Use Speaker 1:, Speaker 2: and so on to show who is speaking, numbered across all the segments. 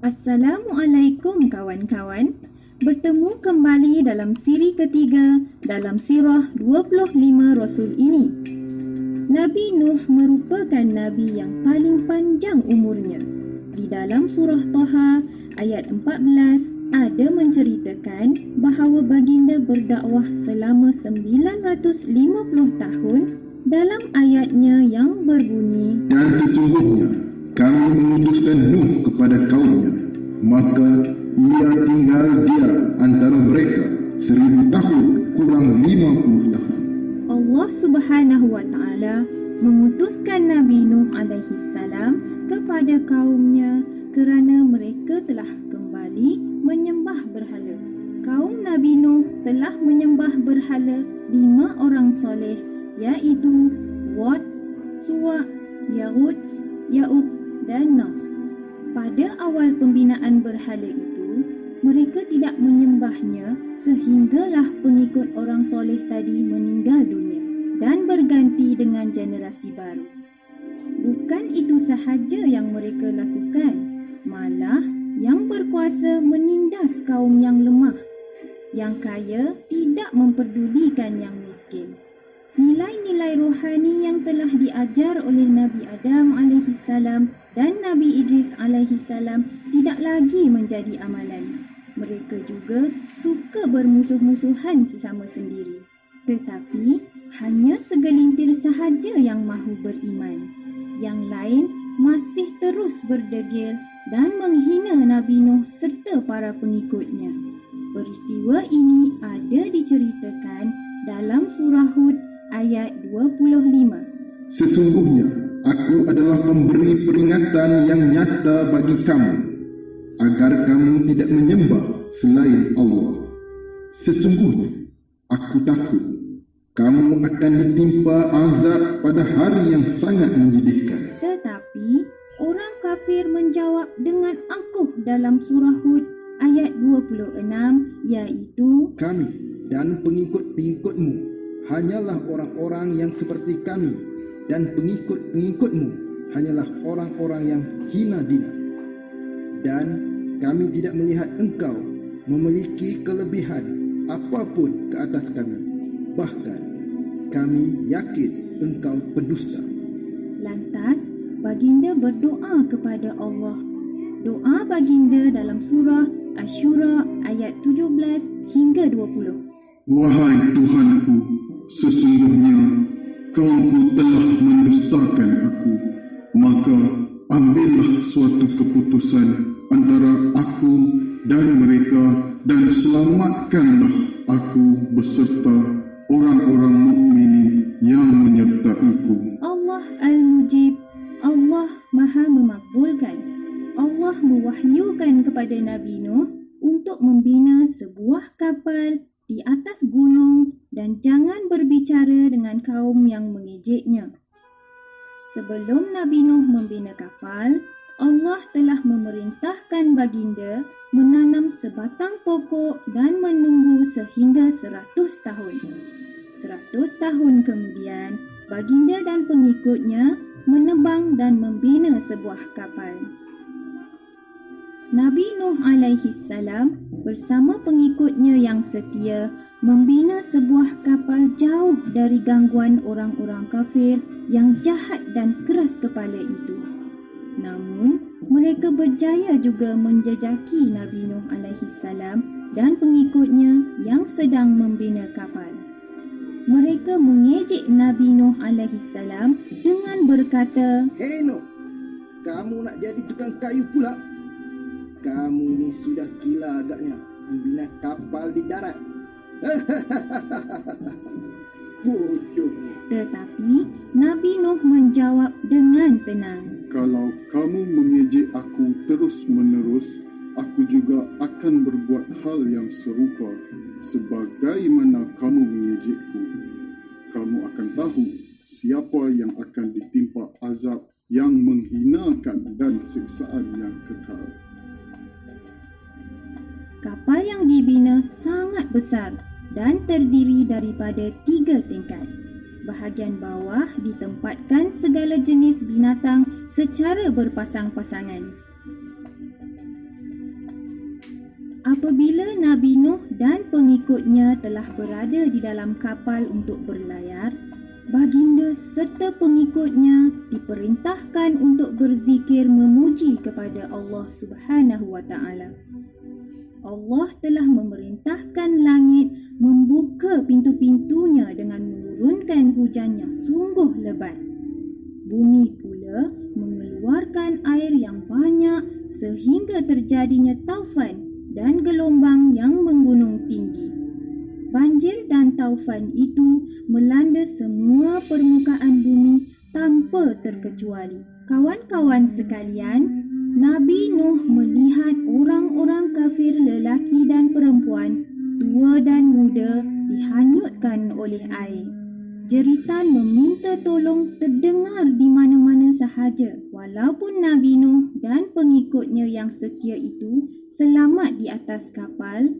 Speaker 1: Assalamualaikum kawan-kawan. Bertemu kembali dalam siri ketiga dalam sirah 25 Rasul ini. Nabi Nuh merupakan Nabi yang paling panjang umurnya. Di dalam surah Taha ayat 14 ada menceritakan bahawa baginda berdakwah selama 950 tahun dalam ayatnya yang berbunyi,
Speaker 2: dan sesungguhnya kami mengutuskan Nuh kepada kaumnya, maka ia tinggal dia antara mereka 1000 tahun kurang 50 tahun.
Speaker 1: Allah Subhanahu wa Ta'ala mengutuskan Nabi Nuh alaihi salam kepada kaumnya kerana mereka telah kembali menyembah berhala. Kaum Nabi Nuh telah menyembah berhala 5 orang soleh, iaitu Wad, Suwa, Ya'ud, Ya'uq dan Nas. Pada awal pembinaan berhala itu, mereka tidak menyembahnya sehinggalah pengikut orang soleh tadi meninggal dunia dan berganti dengan generasi baru. Bukan itu sahaja yang mereka lakukan, malah yang berkuasa menindas kaum yang lemah, yang kaya tidak memperdulikan yang miskin. Nilai-nilai rohani yang telah diajar oleh Nabi Adam alaihissalam dan Nabi Idris alaihissalam tidak lagi menjadi amalan. Mereka juga suka bermusuh-musuhan sesama sendiri. Tetapi hanya segelintir sahaja yang mahu beriman. Yang lain masih terus berdegil dan menghina Nabi Nuh serta para pengikutnya. Peristiwa ini ada diceritakan dalam surah Hud ayat 25.
Speaker 2: Sesungguhnya aku adalah pemberi peringatan yang nyata bagi kamu, agar kamu tidak menyembah selain Allah. Sesungguhnya aku takut kamu akan ditimpa azab pada hari yang sangat menjadikan.
Speaker 1: Tetapi orang kafir menjawab dengan angkuh dalam surah Hud ayat 26, iaitu,
Speaker 3: kami dan pengikut-pengikutmu hanyalah orang-orang yang seperti kami, dan pengikut-pengikutmu hanyalah orang-orang yang hina dina. Dan kami tidak melihat engkau memiliki kelebihan apapun ke atas kami. Bahkan kami yakin engkau pendusta.
Speaker 1: Lantas baginda berdoa kepada Allah. Doa baginda dalam surah Asy-Syura ayat 17 hingga 20.
Speaker 2: Wahai Tuhanku, sesungguhnya kaumku telah mendustakan aku, maka ambillah suatu keputusan antara aku dan mereka dan selamatkanlah aku beserta orang-orang mukminin yang menyertaiku.
Speaker 1: Allah Al-Mujib, Allah Maha Memakbulkan. Allah mewahyukan kepada Nabi Nuh untuk membina sebuah kapal di atas gunung dan jangan berbicara dengan kaum yang mengejeknya. Sebelum Nabi Nuh membina kapal, Allah telah memerintahkan baginda menanam sebatang pokok dan menunggu sehingga 100 tahun. 100 tahun kemudian, baginda dan pengikutnya menebang dan membina sebuah kapal. Nabi Nuh alaihi salam bersama pengikutnya yang setia membina sebuah kapal jauh dari gangguan orang-orang kafir yang jahat dan keras kepala itu. Namun, mereka berjaya juga menjejaki Nabi Nuh alaihi salam dan pengikutnya yang sedang membina kapal. Mereka mengejek Nabi Nuh alaihi salam dengan berkata,
Speaker 3: Hei Nuh, kamu nak jadi tukang kayu pula? Kamu ni sudah gila agaknya membina kapal di darat. Bodoh.
Speaker 1: Tetapi Nabi Nuh menjawab dengan tenang,
Speaker 2: Kalau kamu mengejek aku terus-menerus, aku juga akan berbuat hal yang serupa sebagaimana kamu mengejekku. Kamu akan tahu siapa yang akan ditimpa azab yang menghinakan dan siksaan yang kekal.
Speaker 1: kapal yang dibina sangat besar dan terdiri daripada 3 tingkat. Bahagian bawah ditempatkan segala jenis binatang secara berpasang-pasangan. Apabila Nabi Nuh dan pengikutnya telah berada di dalam kapal untuk berlayar, baginda serta pengikutnya diperintahkan untuk berzikir memuji kepada Allah Subhanahu wa taala. Allah telah memerintahkan langit membuka pintu-pintunya dengan menurunkan hujan yang sungguh lebat. Bumi pula mengeluarkan air yang banyak sehingga terjadinya taufan dan gelombang yang menggunung tinggi. Banjir dan taufan itu melanda semua permukaan bumi tanpa terkecuali. Kawan-kawan sekalian, Nabi Nuh melihat orang-orang kafir lelaki dan perempuan, tua dan muda dihanyutkan oleh air. Jeritan meminta tolong terdengar di mana-mana sahaja. Walaupun Nabi Nuh dan pengikutnya yang setia itu selamat di atas kapal,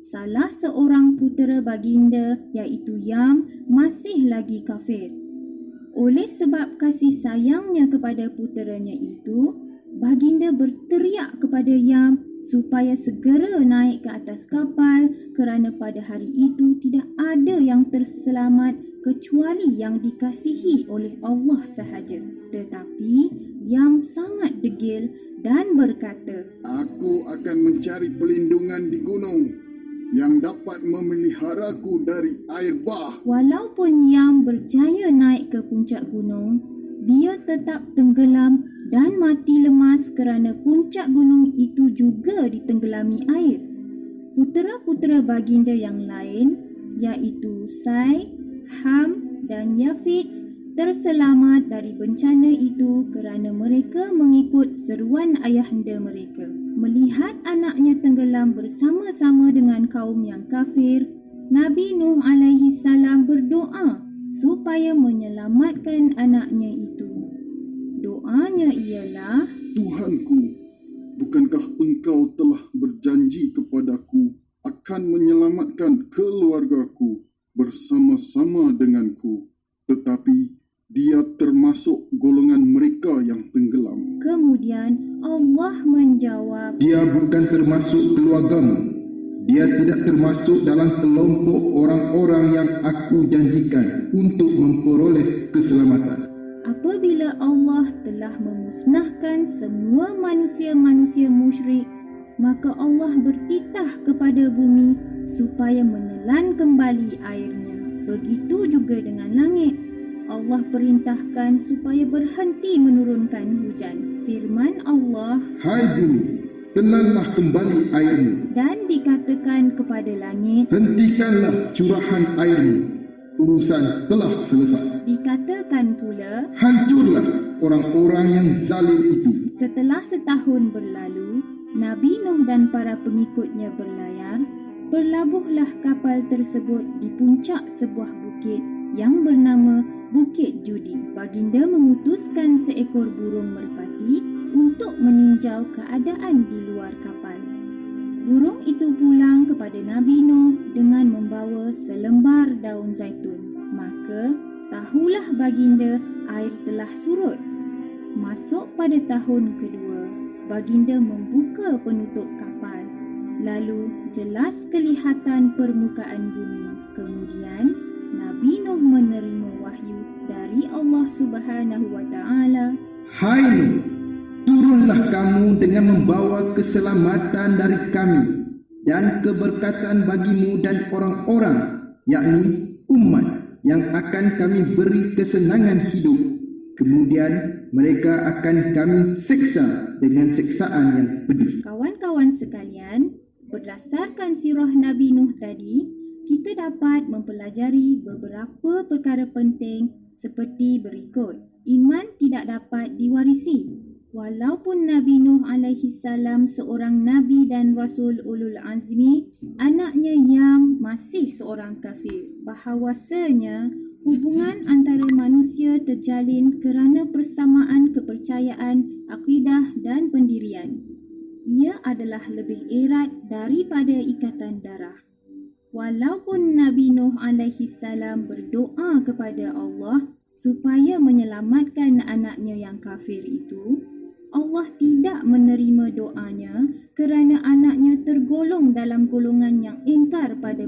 Speaker 1: salah seorang putera baginda iaitu Yam masih lagi kafir. Oleh sebab kasih sayangnya kepada puteranya itu, baginda berteriak kepada Yam supaya segera naik ke atas kapal kerana pada hari itu tidak ada yang terselamat kecuali yang dikasihi oleh Allah sahaja. Tetapi Yam sangat degil dan berkata,
Speaker 2: Aku akan mencari pelindungan di gunung yang dapat memeliharaku dari air bah.
Speaker 1: Walaupun Yam berjaya naik ke puncak gunung, dia tetap tenggelam dan mati lemas kerana puncak gunung itu juga ditenggelami air. Putera-putera baginda yang lain iaitu Sai, Ham dan Yafits terselamat dari bencana itu kerana mereka mengikut seruan ayahanda mereka. Melihat anaknya tenggelam bersama-sama dengan kaum yang kafir, Nabi Nuh alaihi salam berdoa supaya menyelamatkan anaknya itu. Doanya ialah,
Speaker 2: Tuhanku, bukankah engkau telah berjanji kepadaku akan menyelamatkan keluargaku bersama-sama denganku, tetapi dia termasuk golongan mereka yang tenggelam.
Speaker 1: Kemudian Allah menjawab,
Speaker 3: Dia bukan termasuk keluargamu. Dia tidak termasuk dalam kelompok orang-orang yang aku janjikan untuk memperoleh keselamatan.
Speaker 1: apabila Allah telah memusnahkan semua manusia-manusia musyrik, maka Allah bertitah kepada bumi supaya menelan kembali airnya. Begitu juga dengan langit. Allah perintahkan supaya berhenti menurunkan hujan. Firman Allah,
Speaker 3: Hai bumi, tenanglah kembali airmu.
Speaker 1: dan dikatakan kepada langit,
Speaker 3: Hentikanlah curahan airmu. Urusan telah selesai.
Speaker 1: dikatakan pula,
Speaker 3: Hancurlah orang-orang yang zalim itu.
Speaker 1: setelah setahun berlalu, Nabi Nuh dan para pengikutnya berlayar. Berlabuhlah kapal tersebut di puncak sebuah bukit yang bernama Bukit Judi. Baginda mengutuskan seekor burung merpati untuk meninjau keadaan di luar kapal. Burung itu pulang kepada Nabi Nuh dengan membawa selembar daun zaitun. Maka tahulah baginda air telah surut. Masuk pada tahun kedua, baginda membuka penutup kapal. Lalu jelas kelihatan permukaan bumi. Kemudian Nabi Nuh menerima wahyu dari Allah Subhanahu wa taala.
Speaker 3: Hai Nuh, turunlah kamu dengan membawa keselamatan dari kami dan keberkatan bagimu dan orang-orang, yakni umat yang akan kami beri kesenangan hidup. Kemudian mereka akan kami siksa dengan siksaan yang pedih.
Speaker 1: Kawan-kawan sekalian, berdasarkan sirah Nabi Nuh tadi, kita dapat mempelajari beberapa perkara penting seperti berikut. Iman tidak dapat diwarisi. Walaupun Nabi Nuh alaihi salam seorang nabi dan rasul ulul azmi, anaknya Yam masih seorang kafir. Bahawasanya hubungan antara manusia terjalin kerana persamaan kepercayaan, akidah dan pendirian. Ia adalah lebih erat daripada ikatan darah. Walaupun Nabi Nuh alaihi salam berdoa kepada Allah supaya menyelamatkan anaknya yang kafir itu, Allah tidak menerima doanya kerana anaknya tergolong dalam golongan yang ingkar pada